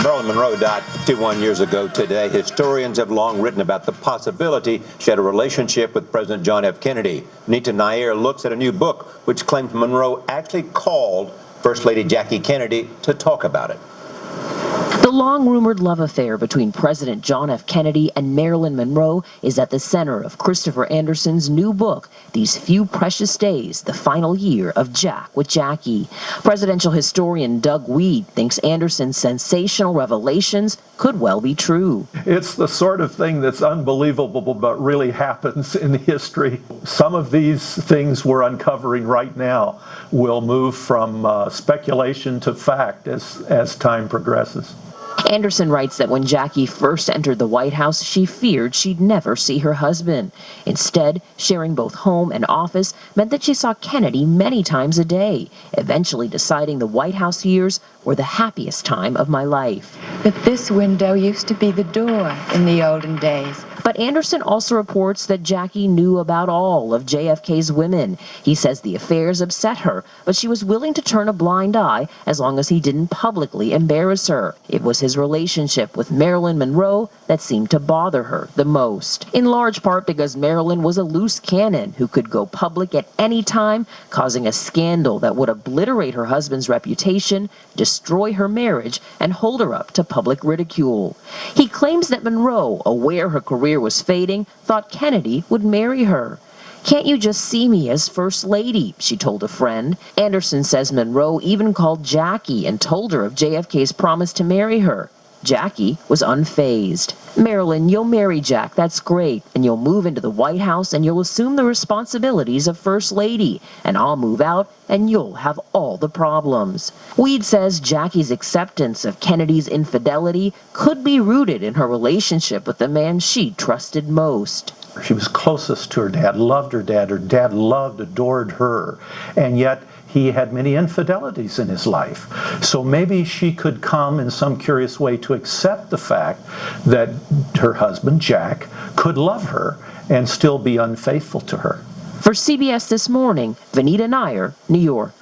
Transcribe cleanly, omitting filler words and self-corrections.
Marilyn Monroe died 51 years ago today. Historians have long written about the possibility she had a relationship with President John F. Kennedy. Nita Nair looks at a new book which claims Monroe actually called First Lady Jackie Kennedy to talk about it. The long-rumored love affair between President John F. Kennedy and Marilyn Monroe is at the center of Christopher Anderson's new book, These Few Precious Days, The Final Year of Jack with Jackie. Presidential historian Doug Wead thinks Anderson's sensational revelations could well be true. It's the sort of thing that's unbelievable but really happens in history. Some of these things we're uncovering right now will move from speculation to fact as time progresses. Anderson writes that when Jackie first entered the White House, she feared she'd never see her husband. Instead, sharing both home and office meant that she saw Kennedy many times a day, eventually deciding the White House years were the happiest time of my life. But this window used to be the door in the olden days. But Anderson also reports that Jackie knew about all of JFK's women. He says the affairs upset her, but she was willing to turn a blind eye as long as he didn't publicly embarrass her. It was his relationship with Marylyn Monroe that seemed to bother her the most, in large part because Marilyn was a loose cannon who could go public at any time, causing a scandal that would obliterate her husband's reputation, destroy her marriage, and hold her up to public ridicule. He claims that Monroe, aware her career was fading, thought Kennedy would marry her. "Can't you just see me as First Lady?" she told a friend. Anderson says Monroe even called Jackie and told her of JFK's promise to marry her. Jackie was unfazed. "Marilyn, you'll marry Jack, that's great, and you'll move into the White House and you'll assume the responsibilities of First Lady, and I'll move out and you'll have all the problems." Wead says Jackie's acceptance of Kennedy's infidelity could be rooted in her relationship with the man she trusted most. She was closest to her dad dad loved, adored her, and yet he had many infidelities in his life. So maybe she could come in some curious way to accept the fact that her husband, Jack, could love her and still be unfaithful to her. For CBS This Morning, Vanita Nair, New York.